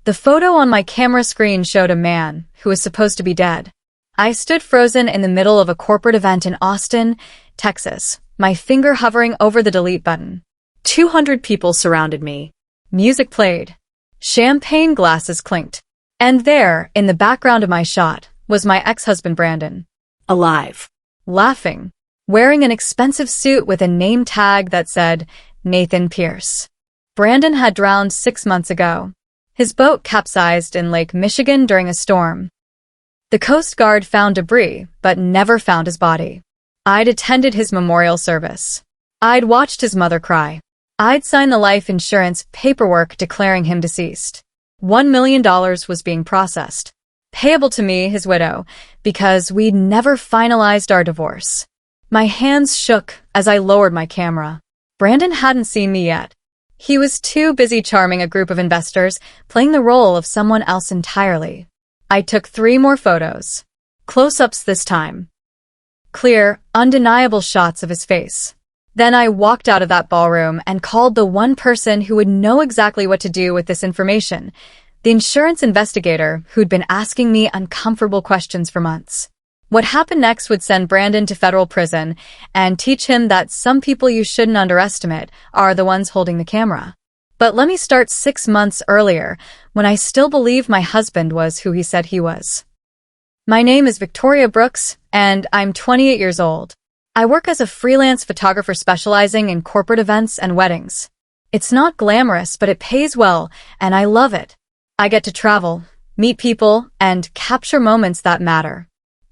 The photo on my camera screen showed a man who was supposed to be dead. I stood frozen in the middle of a corporate event in Austin, Texas, my finger hovering over the delete button. 200 people surrounded me. Music played. Champagne glasses clinked. And there, in the background of my shot, was my ex-husband Brandon. Alive. Laughing. Wearing an expensive suit with a name tag that said, Nathan Pierce. Brandon had drowned 6 months ago. His boat capsized in Lake Michigan during a storm. The Coast Guard found debris, but never found his body. I'd attended his memorial service. I'd watched his mother cry. I'd signed the life insurance paperwork declaring him deceased. $1 million was being processed, payable to me, his widow, because we'd never finalized our divorce. My hands shook as I lowered my camera. Brandon hadn't seen me yet. He was too busy charming a group of investors, playing the role of someone else entirely. I took 3 more photos. Close-ups this time. Clear, undeniable shots of his face. Then I walked out of that ballroom and called the one person who would know exactly what to do with this information, the insurance investigator who'd been asking me uncomfortable questions for months. What happened next would send Brandon to federal prison and teach him that some people you shouldn't underestimate are the ones holding the camera. But let me start 6 months earlier, when I still believed my husband was who he said he was. My name is Victoria Brooks, and I'm 28 years old. I work as a freelance photographer specializing in corporate events and weddings. It's not glamorous, but it pays well, and I love it. I get to travel, meet people, and capture moments that matter.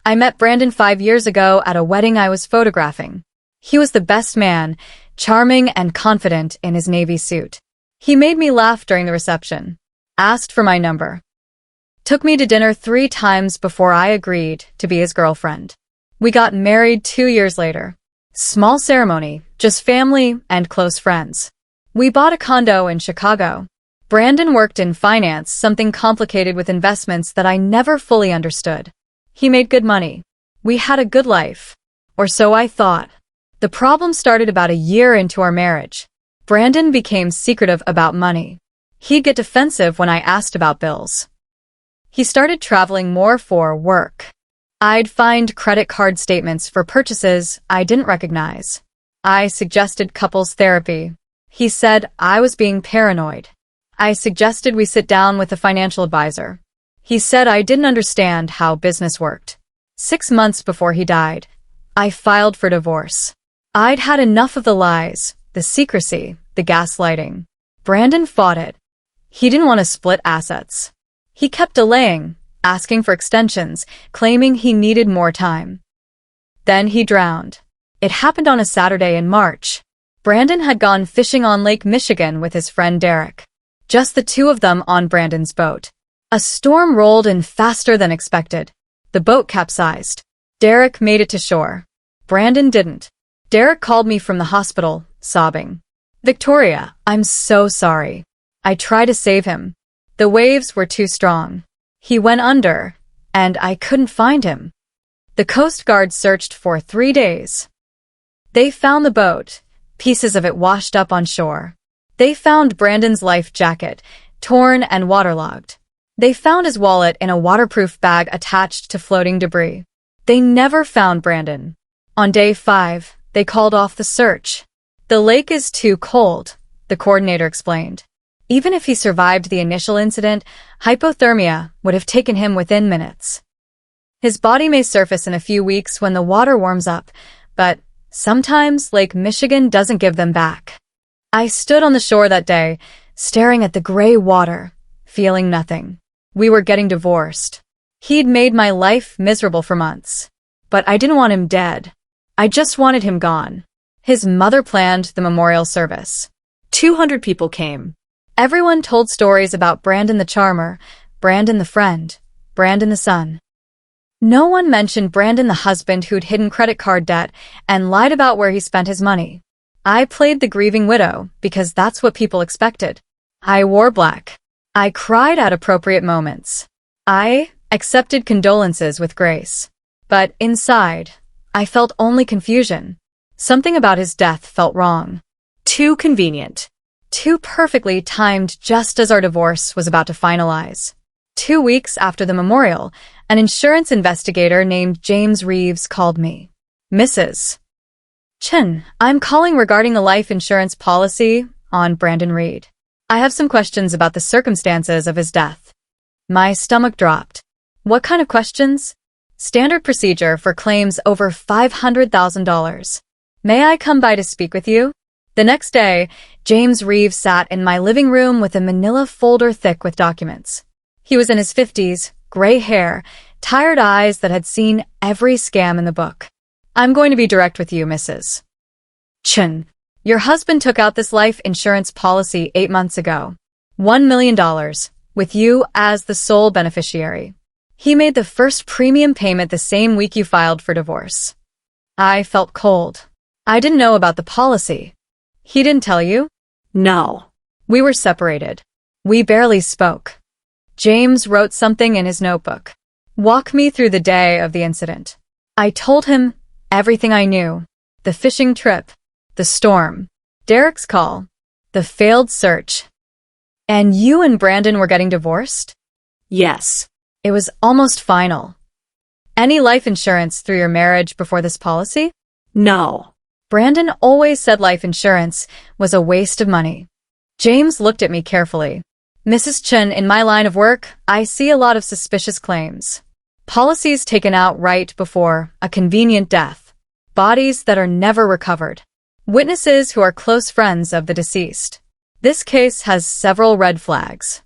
I met Brandon 5 years ago at a wedding I was photographing. He was the best man, charming and confident in his navy suit. He made me laugh during the reception, asked for my number, took me to dinner 3 times before I agreed to be his girlfriend. We got married 2 years later. Small ceremony, just family and close friends. We bought a condo in Chicago. Brandon worked in finance, something complicated with investments that I never fully understood. He made good money. We had a good life. Or so I thought. The problem started about a year into our marriage. Brandon became secretive about money. He'd get defensive when I asked about bills. He started traveling more for work. I'd find credit card statements for purchases I didn't recognize. I suggested couples therapy. He said I was being paranoid. I suggested we sit down with a financial advisor. He said I didn't understand how business worked. 6 months before he died, I filed for divorce. I'd had enough of the lies, the secrecy, the gaslighting. Brandon fought it. He didn't want to split assets. He kept delaying, asking for extensions, claiming he needed more time. Then he drowned. It happened on a Saturday in March. Brandon had gone fishing on Lake Michigan with his friend Derek. Just the 2 of them on Brandon's boat. A storm rolled in faster than expected. The boat capsized. Derek made it to shore. Brandon didn't. Derek called me from the hospital, sobbing. Victoria, I'm so sorry. I tried to save him. The waves were too strong. He went under, and I couldn't find him. The Coast Guard searched for 3 days. They found the boat, pieces of it washed up on shore. They found Brandon's life jacket, torn and waterlogged. They found his wallet in a waterproof bag attached to floating debris. They never found Brandon. On day 5, they called off the search. The lake is too cold, the coordinator explained. Even if he survived the initial incident, hypothermia would have taken him within minutes. His body may surface in a few weeks when the water warms up, but sometimes Lake Michigan doesn't give them back. I stood on the shore that day, staring at the gray water, feeling nothing. We were getting divorced. He'd made my life miserable for months. But I didn't want him dead. I just wanted him gone. His mother planned the memorial service. 200 people came. Everyone told stories about Brandon the charmer, Brandon the friend, Brandon the son. No one mentioned Brandon the husband who'd hidden credit card debt and lied about where he spent his money. I played the grieving widow because that's what people expected. I wore black. I cried at appropriate moments. I accepted condolences with grace. But inside, I felt only confusion. Something about his death felt wrong. Too convenient. Too perfectly timed just as our divorce was about to finalize. 2 weeks after the memorial, an insurance investigator named James Reeves called me. Mrs. Chin, I'm calling regarding a life insurance policy on Brandon Reid. I have some questions about the circumstances of his death. My stomach dropped. What kind of questions? Standard procedure for claims over $500,000. May I come by to speak with you? The next day, James Reeves sat in my living room with a manila folder thick with documents. He was in his 50s, gray hair, tired eyes that had seen every scam in the book. I'm going to be direct with you, Mrs. Chen. Your husband took out this life insurance policy 8 months ago. $1 million, with you as the sole beneficiary. He made the first premium payment the same week you filed for divorce. I felt cold. I didn't know about the policy. He didn't tell you? No. We were separated. We barely spoke. James wrote something in his notebook. Walk me through the day of the incident. I told him everything I knew. The fishing trip, the storm, Derek's call, the failed search. And you and Brandon were getting divorced? Yes. It was almost final. Any life insurance through your marriage before this policy? No. Brandon always said life insurance was a waste of money. James looked at me carefully. Mrs. Chen, in my line of work, I see a lot of suspicious claims. Policies taken out right before a convenient death. Bodies that are never recovered. Witnesses who are close friends of the deceased. This case has several red flags.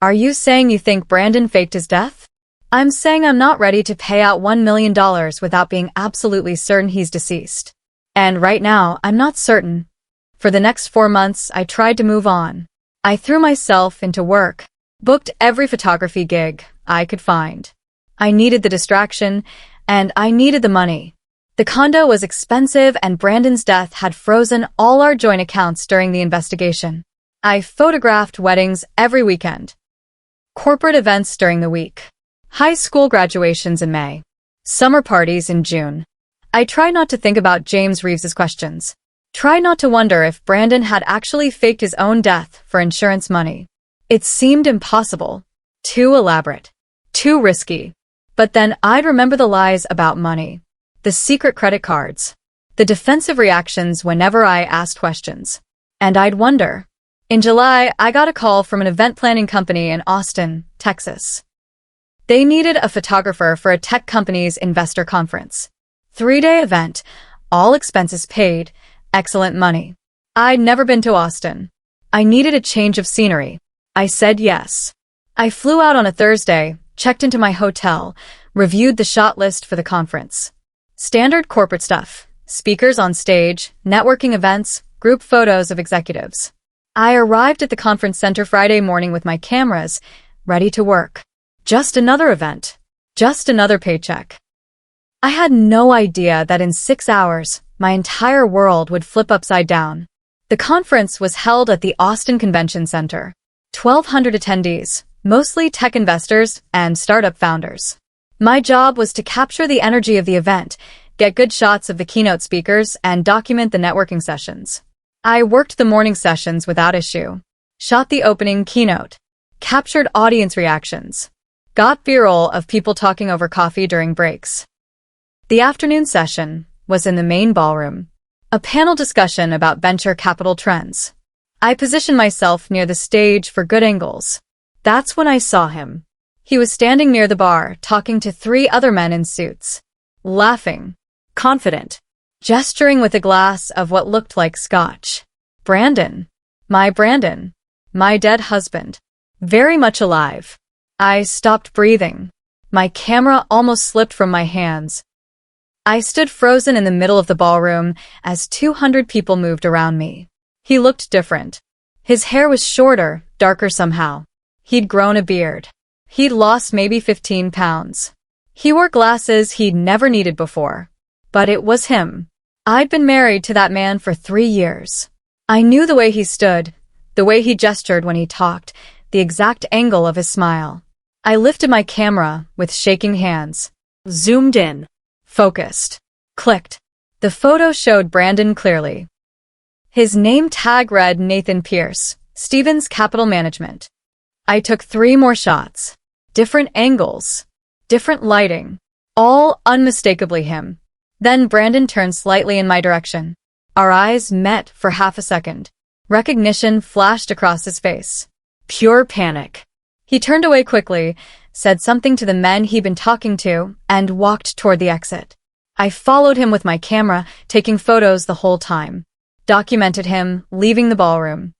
Are you saying you think Brandon faked his death? I'm saying I'm not ready to pay out $1 million without being absolutely certain he's deceased. And right now, I'm not certain. For the next 4 months, I tried to move on. I threw myself into work, booked every photography gig I could find. I needed the distraction, and I needed the money. The condo was expensive, and Brandon's death had frozen all our joint accounts during the investigation. I photographed weddings every weekend. Corporate events during the week. High school graduations in May. Summer parties in June. I tried not to think about James Reeves's questions. Tried not to wonder if Brandon had actually faked his own death for insurance money. It seemed impossible. Too elaborate. Too risky. But then I'd remember the lies about money. The secret credit cards. The defensive reactions whenever I asked questions. And I'd wonder. In July, I got a call from an event planning company in Austin, Texas. They needed a photographer for a tech company's investor conference. 3-day event, all expenses paid, excellent money. I'd never been to Austin. I needed a change of scenery. I said yes. I flew out on a Thursday, checked into my hotel, reviewed the shot list for the conference. Standard corporate stuff, speakers on stage, networking events, group photos of executives. I arrived at the conference center Friday morning with my cameras, ready to work. Just another event. Just another paycheck. I had no idea that in 6 hours, my entire world would flip upside down. The conference was held at the Austin Convention Center. 1,200 attendees, mostly tech investors and startup founders. My job was to capture the energy of the event, get good shots of the keynote speakers, and document the networking sessions. I worked the morning sessions without issue. Shot the opening keynote. Captured audience reactions. Got B-roll of people talking over coffee during breaks. The afternoon session was in the main ballroom. A panel discussion about venture capital trends. I positioned myself near the stage for good angles. That's when I saw him. He was standing near the bar, talking to 3 other men in suits. Laughing. Confident. Gesturing with a glass of what looked like scotch. Brandon. My dead husband. Very much alive. I stopped breathing. My camera almost slipped from my hands. I stood frozen in the middle of the ballroom as 200 people moved around me. He looked different. His hair was shorter, darker somehow. He'd grown a beard. He'd lost maybe 15 pounds. He wore glasses he'd never needed before. But it was him. I'd been married to that man for 3 years. I knew the way he stood, the way he gestured when he talked, the exact angle of his smile. I lifted my camera with shaking hands. Zoomed in. Focused. Clicked. The photo showed Brandon clearly. His name tag read Nathan Pierce, Stevens Capital Management. I took 3 more shots. Different angles, different lighting, all unmistakably him. Then Brandon turned slightly in my direction. Our eyes met for half a second. Recognition flashed across his face. Pure panic. He turned away quickly, said something to the men he'd been talking to, and walked toward the exit. I followed him with my camera, taking photos the whole time. Documented him leaving the ballroom.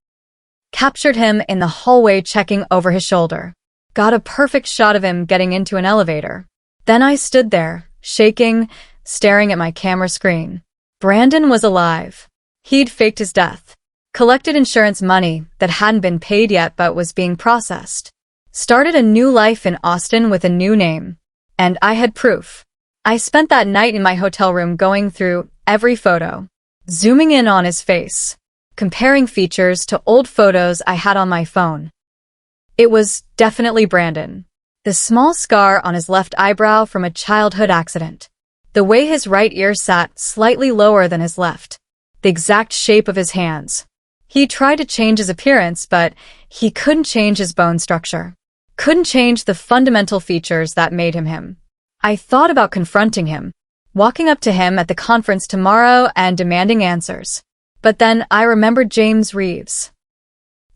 Captured him in the hallway checking over his shoulder. Got a perfect shot of him getting into an elevator. Then I stood there, shaking, staring at my camera screen. Brandon was alive. He'd faked his death. Collected insurance money that hadn't been paid yet but was being processed. Started a new life in Austin with a new name. And I had proof. I spent that night in my hotel room going through every photo, zooming in on his face, comparing features to old photos I had on my phone. It was definitely Brandon. The small scar on his left eyebrow from a childhood accident. The way his right ear sat slightly lower than his left. The exact shape of his hands. He tried to change his appearance, but he couldn't change his bone structure. Couldn't change the fundamental features that made him him. I thought about confronting him, walking up to him at the conference tomorrow and demanding answers. But then I remembered James Reeves,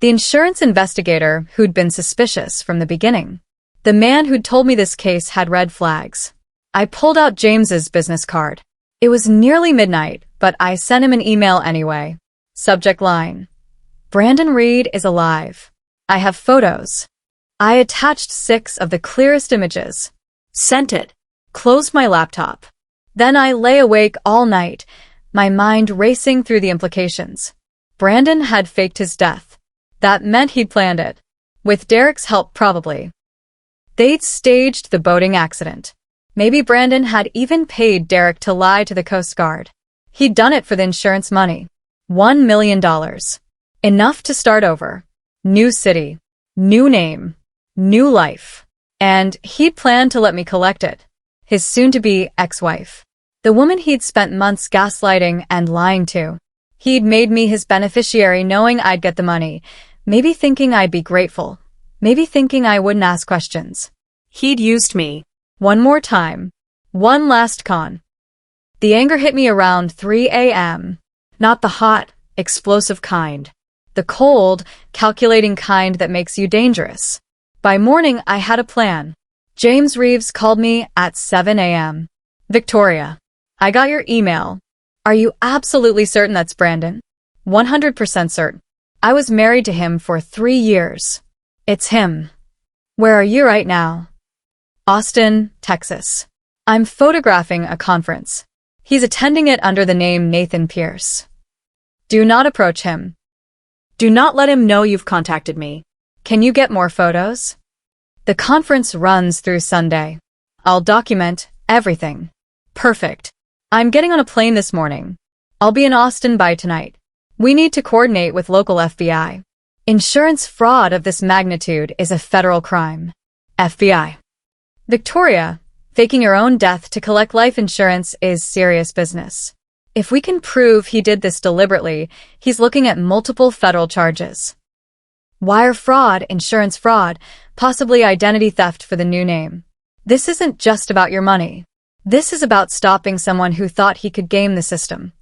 the insurance investigator who'd been suspicious from the beginning. The man who'd told me this case had red flags. I pulled out James's business card. It was nearly midnight, but I sent him an email anyway. Subject line: Brandon Reid is alive. I have photos. I attached 6 of the clearest images. Sent it. Closed my laptop. Then I lay awake all night, my mind racing through the implications. Brandon had faked his death. That meant he'd planned it. With Derek's help, probably. They'd staged the boating accident. Maybe Brandon had even paid Derek to lie to the Coast Guard. He'd done it for the insurance money. $1 million. Enough to start over. New city. New name. New life. And he'd planned to let me collect it. His soon-to-be ex-wife. The woman he'd spent months gaslighting and lying to. He'd made me his beneficiary knowing I'd get the money. Maybe thinking I'd be grateful. Maybe thinking I wouldn't ask questions. He'd used me. One more time. One last con. The anger hit me around 3 a.m. Not the hot, explosive kind. The cold, calculating kind that makes you dangerous. By morning, I had a plan. James Reeves called me at 7 a.m. Victoria, I got your email. Are you absolutely certain that's Brandon? 100% certain. I was married to him for 3 years. It's him. Where are you right now? Austin, Texas. I'm photographing a conference. He's attending it under the name Nathan Pierce. Do not approach him. Do not let him know you've contacted me. Can you get more photos? The conference runs through Sunday. I'll document everything. Perfect. I'm getting on a plane this morning. I'll be in Austin by tonight. We need to coordinate with local FBI. Insurance fraud of this magnitude is a federal crime. FBI. Victoria, faking your own death to collect life insurance is serious business. If we can prove he did this deliberately, he's looking at multiple federal charges. Wire fraud, insurance fraud, possibly identity theft for the new name. This isn't just about your money. This is about stopping someone who thought he could game the system.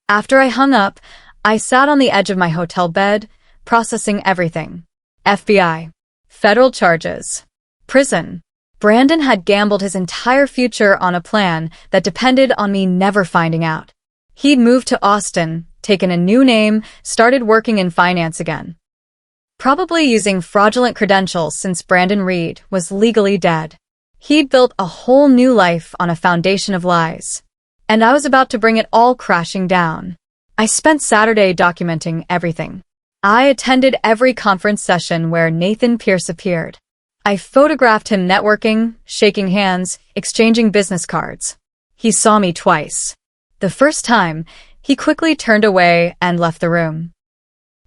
After I hung up, I sat on the edge of my hotel bed, processing everything. FBI. Federal charges. Prison. Brandon had gambled his entire future on a plan that depended on me never finding out. He'd moved to Austin, taken a new name, started working in finance again. Probably using fraudulent credentials since Brandon Reid was legally dead. He'd built a whole new life on a foundation of lies. And I was about to bring it all crashing down. I spent Saturday documenting everything. I attended every conference session where Nathan Pierce appeared. I photographed him networking, shaking hands, exchanging business cards. He saw me twice. The first time, he quickly turned away and left the room.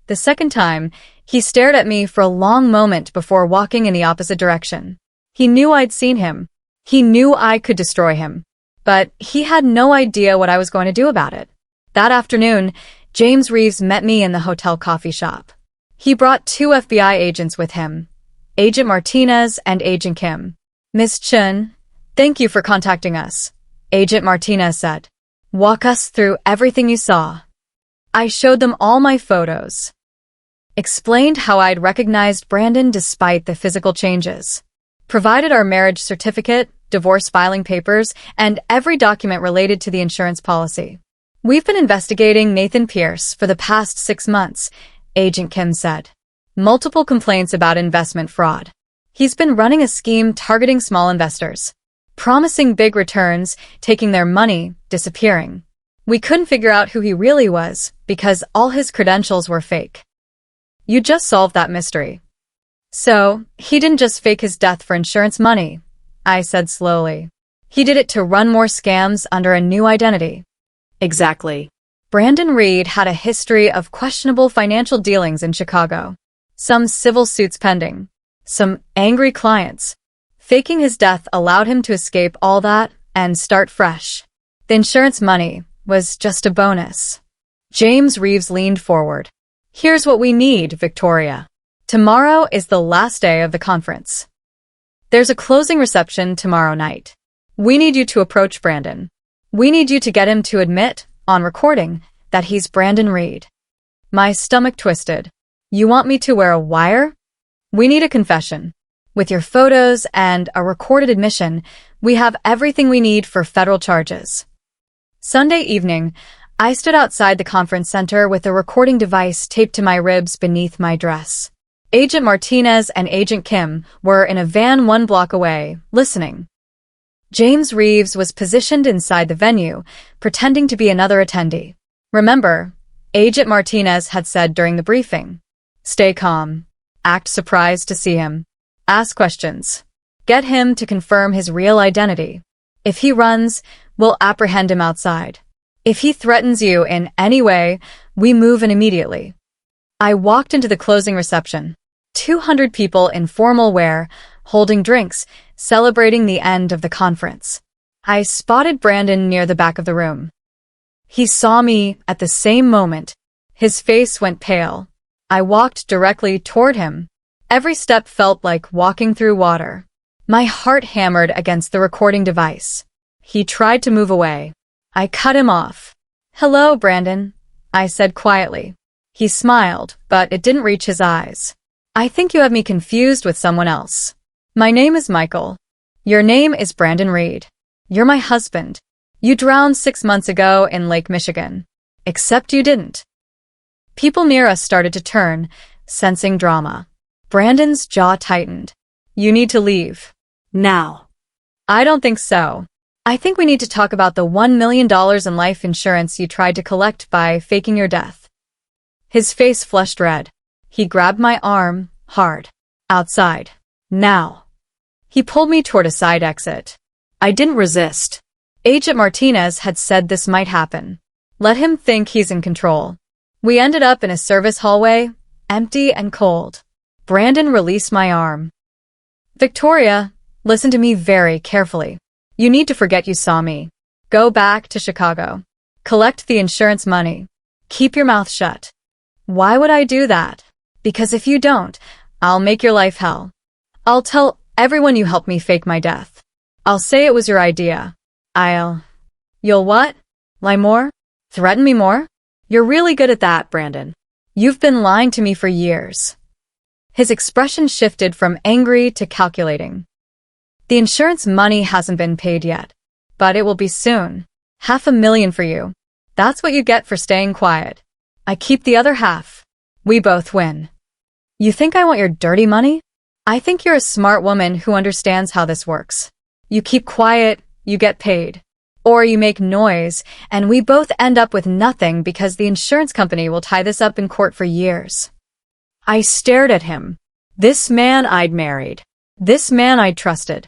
The second time, he stared at me for a long moment before walking in the opposite direction. He knew I'd seen him. He knew I could destroy him. But he had no idea what I was going to do about it. That afternoon, James Reeves met me in the hotel coffee shop. He brought 2 FBI agents with him, Agent Martinez and Agent Kim. Miss Chun, thank you for contacting us, Agent Martinez said. Walk us through everything you saw. I showed them all my photos. Explained how I'd recognized Brandon despite the physical changes. Provided our marriage certificate, divorce filing papers, and every document related to the insurance policy. We've been investigating Nathan Pierce for the past 6 months, Agent Kim said. Multiple complaints about investment fraud. He's been running a scheme targeting small investors. Promising big returns, taking their money, disappearing. We couldn't figure out who he really was because all his credentials were fake. You just solved that mystery. So, he didn't just fake his death for insurance money, I said slowly. He did it to run more scams under a new identity. Exactly. Brandon Reid had a history of questionable financial dealings in Chicago. Some civil suits pending. Some angry clients. Faking his death allowed him to escape all that and start fresh. The insurance money was just a bonus. James Reeves leaned forward. Here's what we need, Victoria. Tomorrow is the last day of the conference. There's a closing reception tomorrow night. We need you to approach Brandon. We need you to get him to admit, on recording, that he's Brandon Reid. My stomach twisted. You want me to wear a wire? We need a confession. With your photos and a recorded admission, we have everything we need for federal charges. Sunday evening, I stood outside the conference center with a recording device taped to my ribs beneath my dress. Agent Martinez and Agent Kim were in a van 1 block away, listening. James Reeves was positioned inside the venue, pretending to be another attendee. Remember, Agent Martinez had said during the briefing, stay calm, act surprised to see him, ask questions, get him to confirm his real identity. If he runs, we'll apprehend him outside. If he threatens you in any way, we move in immediately. I walked into the closing reception. 200 people in formal wear, holding drinks, celebrating the end of the conference. I spotted Brandon near the back of the room. He saw me at the same moment. His face went pale. I walked directly toward him. Every step felt like walking through water. My heart hammered against the recording device. He tried to move away. I cut him off. Hello, Brandon, I said quietly. He smiled, but it didn't reach his eyes. I think you have me confused with someone else. My name is Michael. Your name is Brandon Reid. You're my husband. You drowned 6 months ago in Lake Michigan. Except you didn't. People near us started to turn, sensing drama. Brandon's jaw tightened. You need to leave. Now. I don't think so. I think we need to talk about the $1 million in life insurance you tried to collect by faking your death. His face flushed red. He grabbed my arm, hard. Outside. Now. He pulled me toward a side exit. I didn't resist. Agent Martinez had said this might happen. Let him think he's in control. We ended up in a service hallway, empty and cold. Brandon released my arm. Victoria, listen to me very carefully. You need to forget you saw me. Go back to Chicago. Collect the insurance money. Keep your mouth shut. Why would I do that? Because if you don't, I'll make your life hell. I'll tell everyone you helped me fake my death. I'll say it was your idea. You'll what? Lie more? Threaten me more? You're really good at that, Brandon. You've been lying to me for years. His expression shifted from angry to calculating. The insurance money hasn't been paid yet, but it will be soon. $500,000 for you. That's what you get for staying quiet. I keep the other half. We both win. You think I want your dirty money? I think you're a smart woman who understands how this works. You keep quiet, you get paid. Or you make noise, and we both end up with nothing because the insurance company will tie this up in court for years. I stared at him. This man I'd married. This man I'd trusted.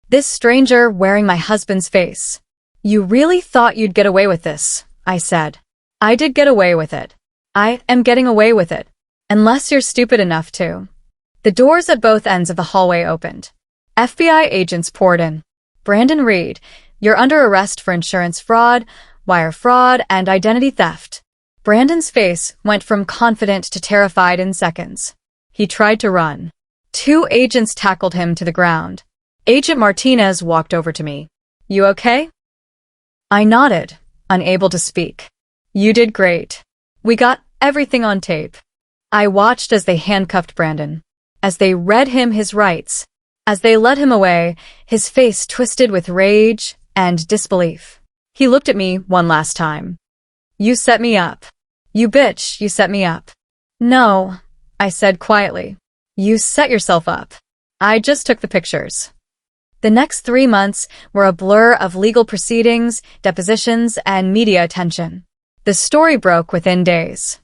This stranger wearing my husband's face. You really thought you'd get away with this, I said. I did get away with it. I am getting away with it. Unless you're stupid enough to. The doors at both ends of the hallway opened. FBI agents poured in. Brandon Reid, you're under arrest for insurance fraud, wire fraud, and identity theft. Brandon's face went from confident to terrified in seconds. He tried to run. 2 agents tackled him to the ground. Agent Martinez walked over to me. "You okay?" I nodded, unable to speak. "You did great. We got everything on tape." I watched as they handcuffed Brandon, as they read him his rights, as they led him away, his face twisted with rage and disbelief. He looked at me one last time. "You set me up. You bitch, you set me up." "No," I said quietly. "You set yourself up. I just took the pictures." The next 3 months were a blur of legal proceedings, depositions, and media attention. The story broke within days.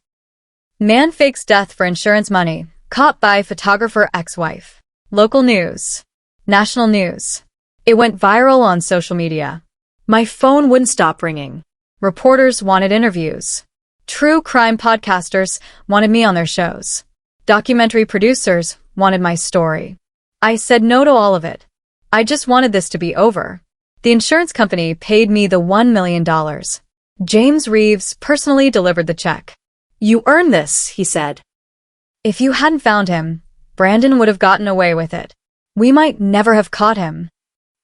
Man fakes death for insurance money, caught by photographer ex-wife. Local news. National news. It went viral on social media. My phone wouldn't stop ringing. Reporters wanted interviews. True crime podcasters wanted me on their shows. Documentary producers wanted my story. I said no to all of it. I just wanted this to be over. The insurance company paid me the $1 million. James Reeves personally delivered the check. "You earned this," he said. If you hadn't found him, Brandon would have gotten away with it. We might never have caught him.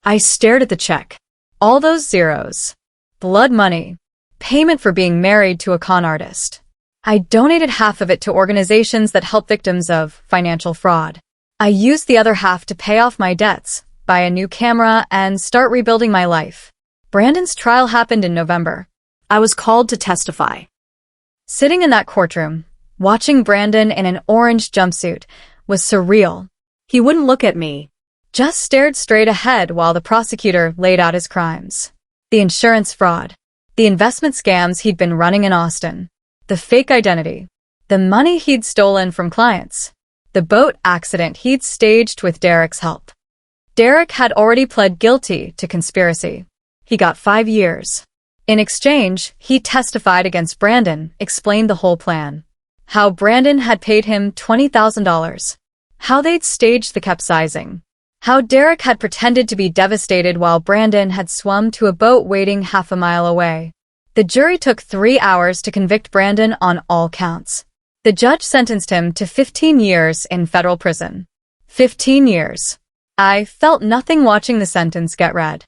I stared at the check. All those zeros. Blood money. Payment for being married to a con artist. I donated half of it to organizations that help victims of financial fraud. I used the other half to pay off my debts, buy a new camera, and start rebuilding my life. Brandon's trial happened in November. I was called to testify. Sitting in that courtroom, watching Brandon in an orange jumpsuit, was surreal. He wouldn't look at me, just stared straight ahead while the prosecutor laid out his crimes. The insurance fraud, the investment scams he'd been running in Austin, the fake identity, the money he'd stolen from clients, the boat accident he'd staged with Derek's help. Derek had already pled guilty to conspiracy. He got 5 years. In exchange, he testified against Brandon, explained the whole plan. How Brandon had paid him $20,000. How they'd staged the capsizing. How Derek had pretended to be devastated while Brandon had swum to a boat waiting half a mile away. The jury took 3 hours to convict Brandon on all counts. The judge sentenced him to 15 years in federal prison. 15 years. I felt nothing watching the sentence get read.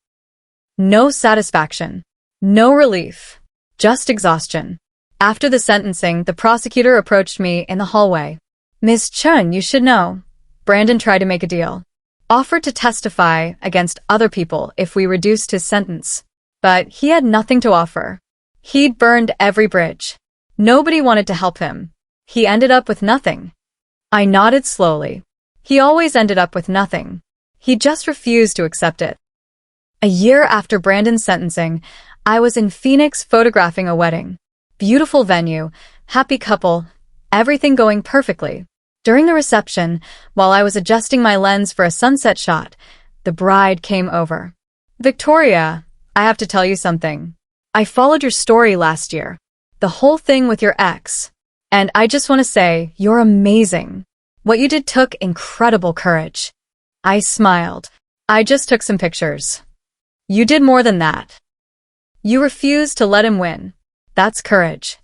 No satisfaction. No relief. Just exhaustion. After the sentencing, the prosecutor approached me in the hallway. "Ms. Chun, you should know. Brandon tried to make a deal. Offered to testify against other people if we reduced his sentence. But he had nothing to offer. He'd burned every bridge. Nobody wanted to help him. He ended up with nothing." I nodded slowly. He always ended up with nothing. He just refused to accept it. A year after Brandon's sentencing, I was in Phoenix photographing a wedding. Beautiful venue, happy couple, everything going perfectly. During the reception, while I was adjusting my lens for a sunset shot, the bride came over. "Victoria, I have to tell you something. I followed your story last year. The whole thing with your ex. And I just want to say, you're amazing. What you did took incredible courage." I smiled. "I just took some pictures. You did more than that. You refused to let him win. That's courage."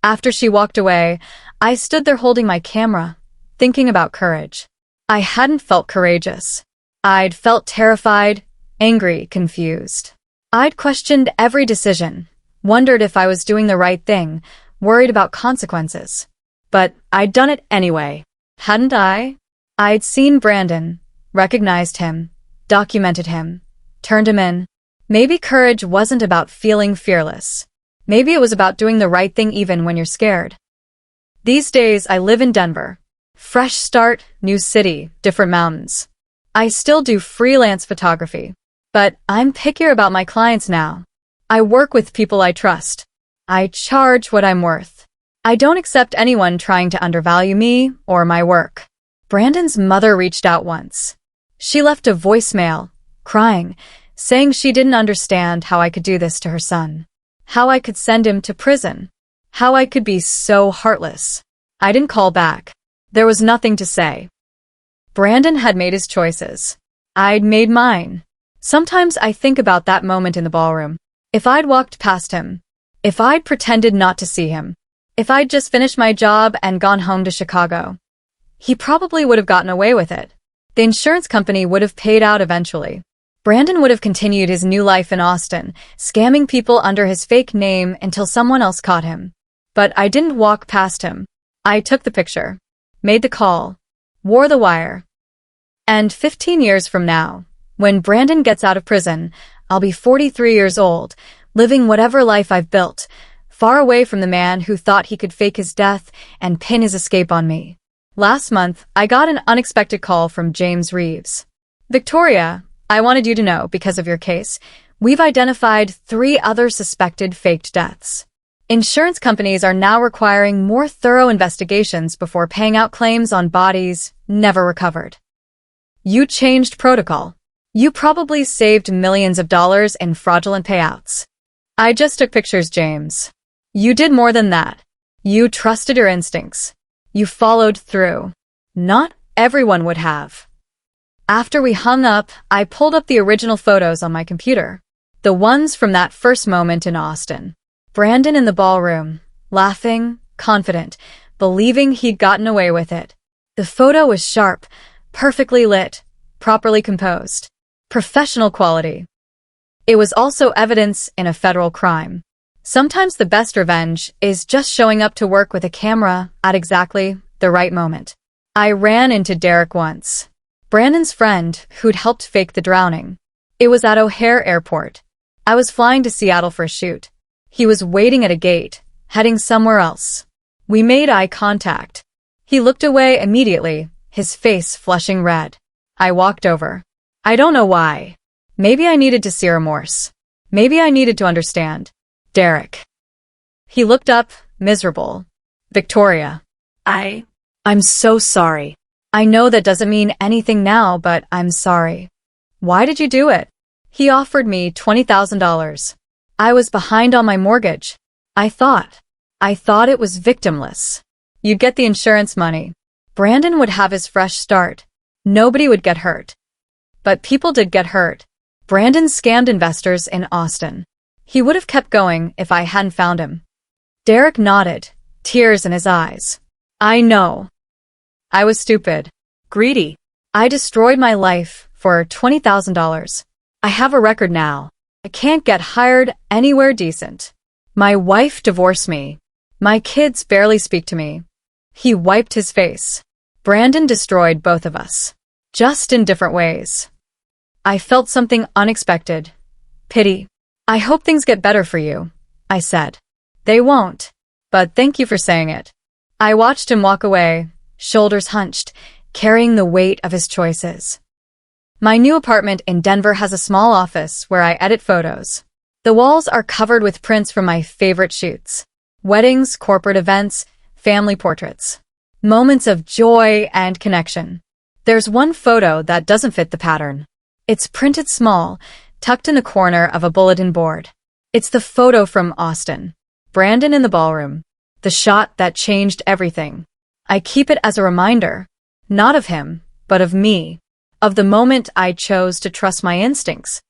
After she walked away, I stood there holding my camera, thinking about courage. I hadn't felt courageous. I'd felt terrified, angry, confused. I'd questioned every decision, wondered if I was doing the right thing, worried about consequences. But I'd done it anyway, hadn't I? I'd seen Brandon, recognized him, documented him, turned him in. Maybe courage wasn't about feeling fearless. Maybe it was about doing the right thing even when you're scared. These days, I live in Denver. Fresh start, new city, different mountains. I still do freelance photography, but I'm pickier about my clients now. I work with people I trust. I charge what I'm worth. I don't accept anyone trying to undervalue me or my work. Brandon's mother reached out once. She left a voicemail, crying, saying she didn't understand how I could do this to her son. How I could send him to prison. How I could be so heartless. I didn't call back. There was nothing to say. Brandon had made his choices. I'd made mine. Sometimes I think about that moment in the ballroom. If I'd walked past him, if I'd pretended not to see him, If I'd just finished my job and gone home to Chicago, he probably would have gotten away with it. The insurance company would have paid out eventually. Brandon would have continued his new life in Austin, scamming people under his fake name until someone else caught him. But I didn't walk past him. I took the picture, made the call, wore the wire. And 15 years from now, when Brandon gets out of prison, I'll be 43 years old, living whatever life I've built, far away from the man who thought he could fake his death and pin his escape on me. Last month, I got an unexpected call from James Reeves. Victoria, I wanted you to know, because of your case, we've identified 3 other suspected faked deaths. Insurance companies are now requiring more thorough investigations before paying out claims on bodies never recovered. You changed protocol. You probably saved millions of dollars in fraudulent payouts. I just took pictures, James. You did more than that. You trusted your instincts. You followed through. Not everyone would have. After we hung up, I pulled up the original photos on my computer. The ones from that first moment in Austin. Brandon in the ballroom, laughing, confident, believing he'd gotten away with it. The photo was sharp, perfectly lit, properly composed. Professional quality. It was also evidence in a federal crime. Sometimes the best revenge is just showing up to work with a camera at exactly the right moment. I ran into Derek once. Brandon's friend who'd helped fake the drowning. It was at O'Hare Airport. I was flying to Seattle for a shoot. He was waiting at a gate, heading somewhere else. We made eye contact. He looked away immediately, his face flushing red. I walked over. I don't know why. Maybe I needed to see remorse. Maybe I needed to understand. Derek. He looked up, miserable. Victoria. I'm so sorry. I know that doesn't mean anything now, but I'm sorry. Why did you do it? He offered me $20,000. I was behind on my mortgage. I thought it was victimless. You'd get the insurance money. Brandon would have his fresh start. Nobody would get hurt. But people did get hurt. Brandon scammed investors in Austin. He would have kept going if I hadn't found him. Derek nodded, tears in his eyes. I know. I was stupid. Greedy. I destroyed my life for $20,000. I have a record now. I can't get hired anywhere decent. My wife divorced me. My kids barely speak to me. He wiped his face. Brandon destroyed both of us. Just in different ways. I felt something unexpected. Pity. I hope things get better for you, I said. They won't. But thank you for saying it. I watched him walk away, shoulders hunched, carrying the weight of his choices. My new apartment in Denver has a small office where I edit photos. The walls are covered with prints from my favorite shoots. Weddings, corporate events, family portraits. Moments of joy and connection. There's one photo that doesn't fit the pattern. It's printed small, tucked in the corner of a bulletin board. It's the photo from Austin. Brandon in the ballroom. The shot that changed everything. I keep it as a reminder, not of him, but of me, of the moment I chose to trust my instincts,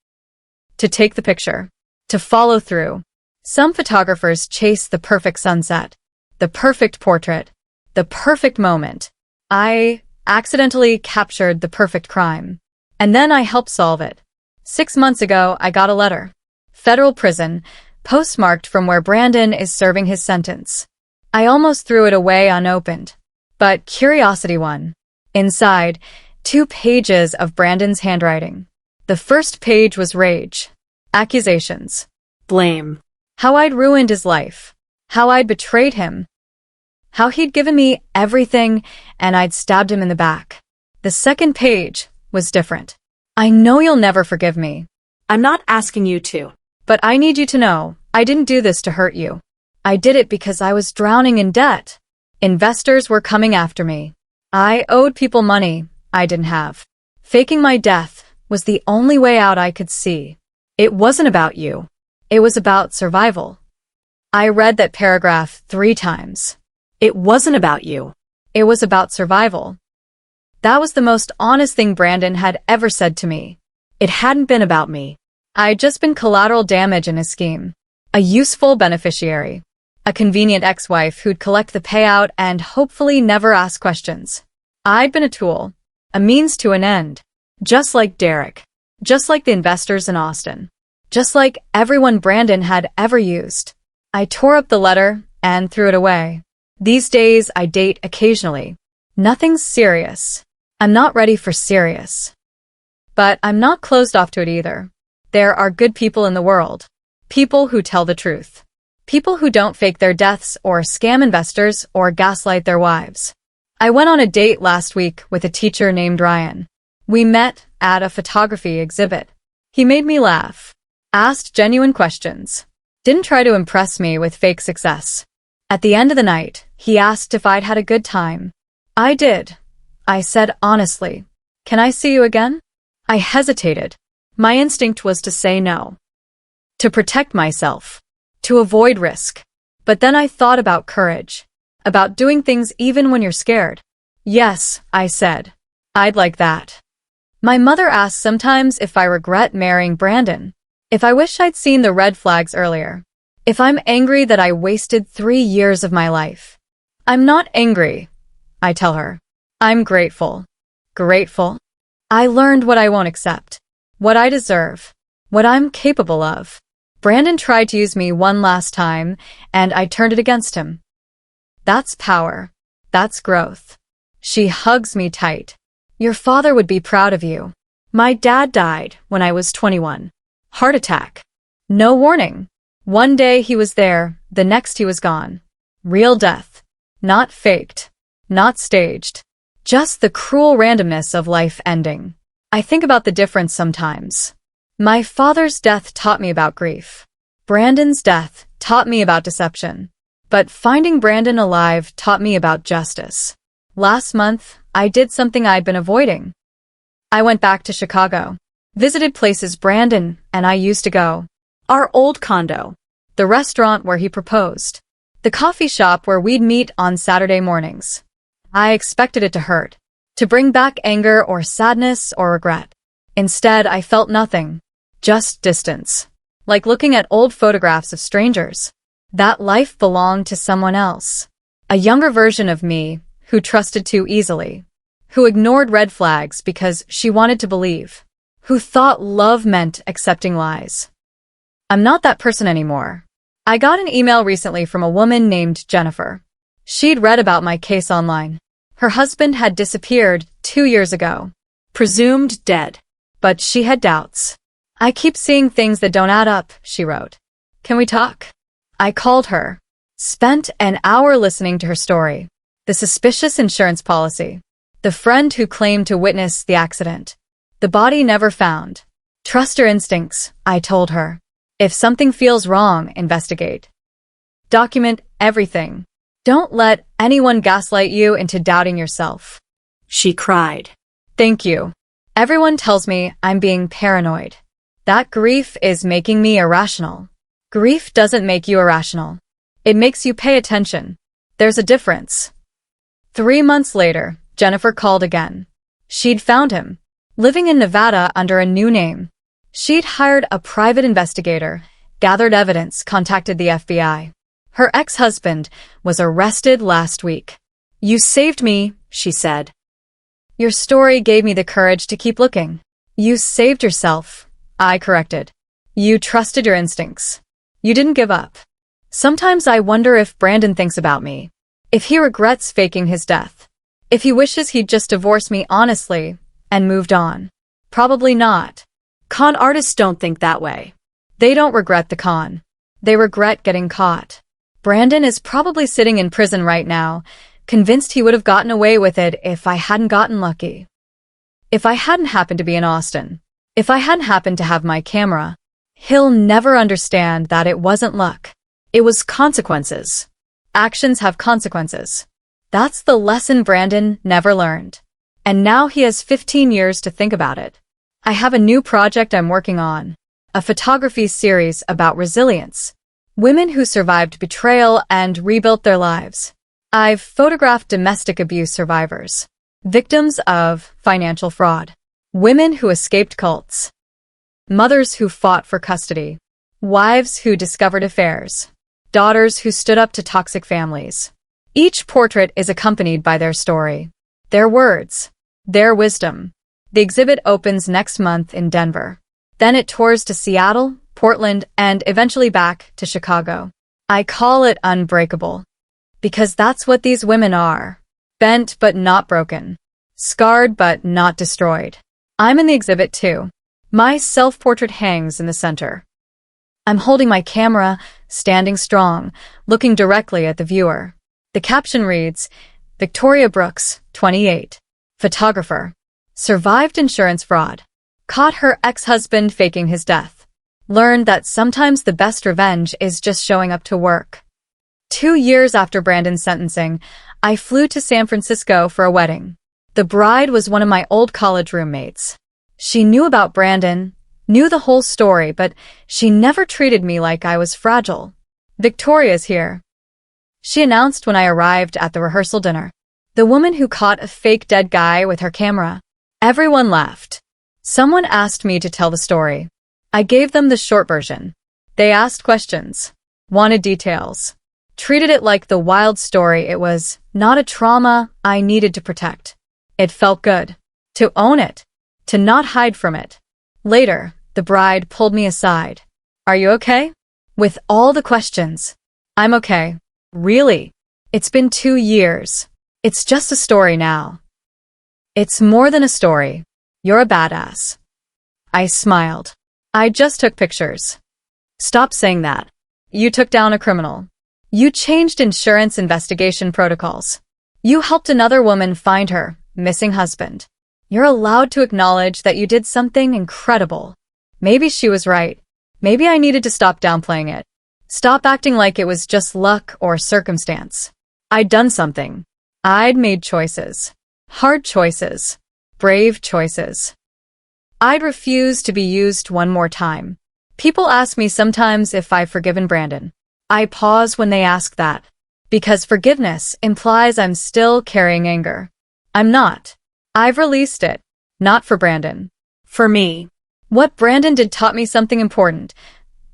to take the picture, to follow through. Some photographers chase the perfect sunset, the perfect portrait, the perfect moment. I accidentally captured the perfect crime, and then I helped solve it. 6 months ago, I got a letter. Federal prison, postmarked from where Brandon is serving his sentence. I almost threw it away unopened. But curiosity won. Inside, 2 pages of Brandon's handwriting. The first page was rage. Accusations. Blame. How I'd ruined his life. How I'd betrayed him. How he'd given me everything and I'd stabbed him in the back. The second page was different. I know you'll never forgive me. I'm not asking you to. But I need you to know, I didn't do this to hurt you. I did it because I was drowning in debt. Investors were coming after me. I owed people money I didn't have. Faking my death was the only way out I could see. It wasn't about you. It was about survival. I read that paragraph 3 times. It wasn't about you. It was about survival. That was the most honest thing Brandon had ever said to me. It hadn't been about me. I'd just been collateral damage in his scheme. A useful beneficiary. A convenient ex-wife who'd collect the payout and hopefully never ask questions. I'd been a tool, a means to an end. Just like Derek. Just like the investors in Austin. Just like everyone Brandon had ever used. I tore up the letter and threw it away. These days, I date occasionally. Nothing's serious. I'm not ready for serious. But I'm not closed off to it either. There are good people in the world. People who tell the truth. People who don't fake their deaths or scam investors or gaslight their wives. I went on a date last week with a teacher named Ryan. We met at a photography exhibit. He made me laugh. Asked genuine questions. Didn't try to impress me with fake success. At the end of the night, he asked if I'd had a good time. I did. I said honestly, "Can I see you again?" I hesitated. My instinct was to say no. To protect myself. To avoid risk. But then I thought about courage. About doing things even when you're scared. Yes, I said. I'd like that. My mother asks sometimes if I regret marrying Brandon. If I wish I'd seen the red flags earlier. If I'm angry that I wasted 3 years of my life. I'm not angry, I tell her. I'm grateful. Grateful? I learned what I won't accept. What I deserve. What I'm capable of. Brandon tried to use me one last time, and I turned it against him. That's power. That's growth. She hugs me tight. Your father would be proud of you. My dad died when I was 21. Heart attack. No warning. One day he was there, the next he was gone. Real death. Not faked. Not staged. Just the cruel randomness of life ending. I think about the difference sometimes. My father's death taught me about grief. Brandon's death taught me about deception. But finding Brandon alive taught me about justice. Last month, I did something I'd been avoiding. I went back to Chicago. Visited places Brandon and I used to go. Our old condo. The restaurant where he proposed. The coffee shop where we'd meet on Saturday mornings. I expected it to hurt. To bring back anger or sadness or regret. Instead, I felt nothing. Just distance. Like looking at old photographs of strangers. That life belonged to someone else. A younger version of me, who trusted too easily. Who ignored red flags because she wanted to believe. Who thought love meant accepting lies. I'm not that person anymore. I got an email recently from a woman named Jennifer. She'd read about my case online. Her husband had disappeared 2 years ago. Presumed dead. But she had doubts. I keep seeing things that don't add up, she wrote. Can we talk? I called her. Spent an hour listening to her story. The suspicious insurance policy. The friend who claimed to witness the accident. The body never found. Trust your instincts, I told her. If something feels wrong, investigate. Document everything. Don't let anyone gaslight you into doubting yourself. She cried. Thank you. Everyone tells me I'm being paranoid. That grief is making me irrational. Grief doesn't make you irrational. It makes you pay attention. There's a difference. 3 months later, Jennifer called again. She'd found him, living in Nevada under a new name. She'd hired a private investigator, gathered evidence, contacted the FBI. Her ex-husband was arrested last week. You saved me, she said. Your story gave me the courage to keep looking. You saved yourself, I corrected. You trusted your instincts. You didn't give up. Sometimes I wonder if Brandon thinks about me. If he regrets faking his death. If he wishes he'd just divorced me honestly and moved on. Probably not. Con artists don't think that way. They don't regret the con. They regret getting caught. Brandon is probably sitting in prison right now, convinced he would have gotten away with it if I hadn't gotten lucky. If I hadn't happened to be in Austin. If I hadn't happened to have my camera. He'll never understand that it wasn't luck. It was consequences. Actions have consequences. That's the lesson Brandon never learned. And now he has 15 years to think about it. I have a new project I'm working on. A photography series about resilience. Women who survived betrayal and rebuilt their lives. I've photographed domestic abuse survivors. Victims of financial fraud. Women who escaped cults. Mothers who fought for custody. Wives who discovered affairs. daughters who stood up to toxic families. Each portrait is accompanied by their story, their words, their wisdom. The exhibit opens next month in Denver. Then it tours to Seattle, Portland, and eventually back to Chicago. I call it unbreakable. Because that's what these women are. Bent but not broken. Scarred but not destroyed. I'm in the exhibit too. My self-portrait hangs in the center. I'm holding my camera, standing strong, looking directly at the viewer. The caption reads, Victoria Brooks, 28. Photographer. Survived insurance fraud. Caught her ex-husband faking his death. Learned that sometimes the best revenge is just showing up to work. 2 years after Brandon's sentencing, I flew to San Francisco for a wedding. The bride was one of my old college roommates. She knew about Brandon, knew the whole story, but she never treated me like I was fragile. Victoria's here, she announced when I arrived at the rehearsal dinner. The woman who caught a fake dead guy with her camera. Everyone laughed. Someone asked me to tell the story. I gave them the short version. They asked questions, wanted details, treated it like the wild story it was, not a trauma I needed to protect. It felt good. To own it. To not hide from it. Later, the bride pulled me aside. Are you okay? With all the questions. I'm okay. Really? It's been 2 years. It's just a story now. It's more than a story. You're a badass. I smiled. I just took pictures. Stop saying that. You took down a criminal. You changed insurance investigation protocols. You helped another woman find her missing husband. You're allowed to acknowledge that you did something incredible. Maybe she was right. Maybe I needed to stop downplaying it. Stop acting like it was just luck or circumstance. I'd done something. I'd made choices. Hard choices. Brave choices. I'd refuse to be used one more time. People ask me sometimes if I've forgiven Brandon. I pause when they ask that. Because forgiveness implies I'm still carrying anger. I'm not. I've released it. Not for Brandon. For me. What Brandon did taught me something important.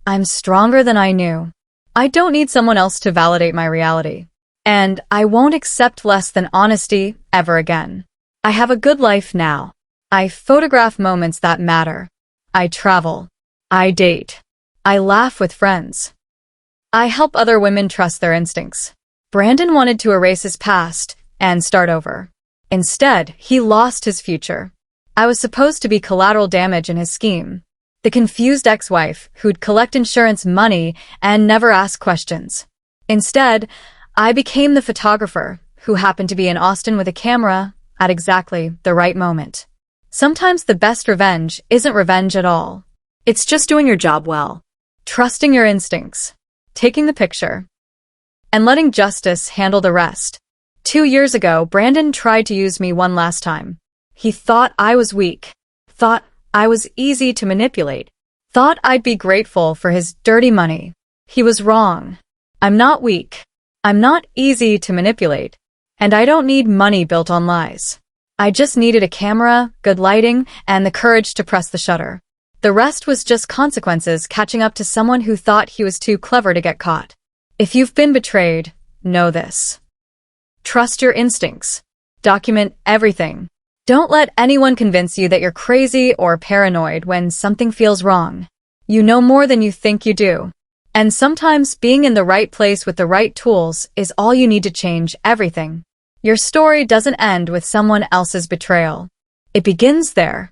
I'm stronger than I knew. I don't need someone else to validate my reality. And I won't accept less than honesty ever again. I have a good life now. I photograph moments that matter. I travel. I date. I laugh with friends. I help other women trust their instincts. Brandon wanted to erase his past and start over. Instead, he lost his future. I was supposed to be collateral damage in his scheme. The confused ex-wife who'd collect insurance money and never ask questions. Instead, I became the photographer who happened to be in Austin with a camera at exactly the right moment. Sometimes the best revenge isn't revenge at all. It's just doing your job well. Trusting your instincts. Taking the picture. And letting justice handle the rest. 2 years ago, Brandon tried to use me one last time. He thought I was weak. Thought I was easy to manipulate. Thought I'd be grateful for his dirty money. He was wrong. I'm not weak. I'm not easy to manipulate. And I don't need money built on lies. I just needed a camera, good lighting, and the courage to press the shutter. The rest was just consequences catching up to someone who thought he was too clever to get caught. If you've been betrayed, know this. Trust your instincts. Document everything. Don't let anyone convince you that you're crazy or paranoid when something feels wrong. You know more than you think you do. And sometimes being in the right place with the right tools is all you need to change everything. Your story doesn't end with someone else's betrayal. It begins there.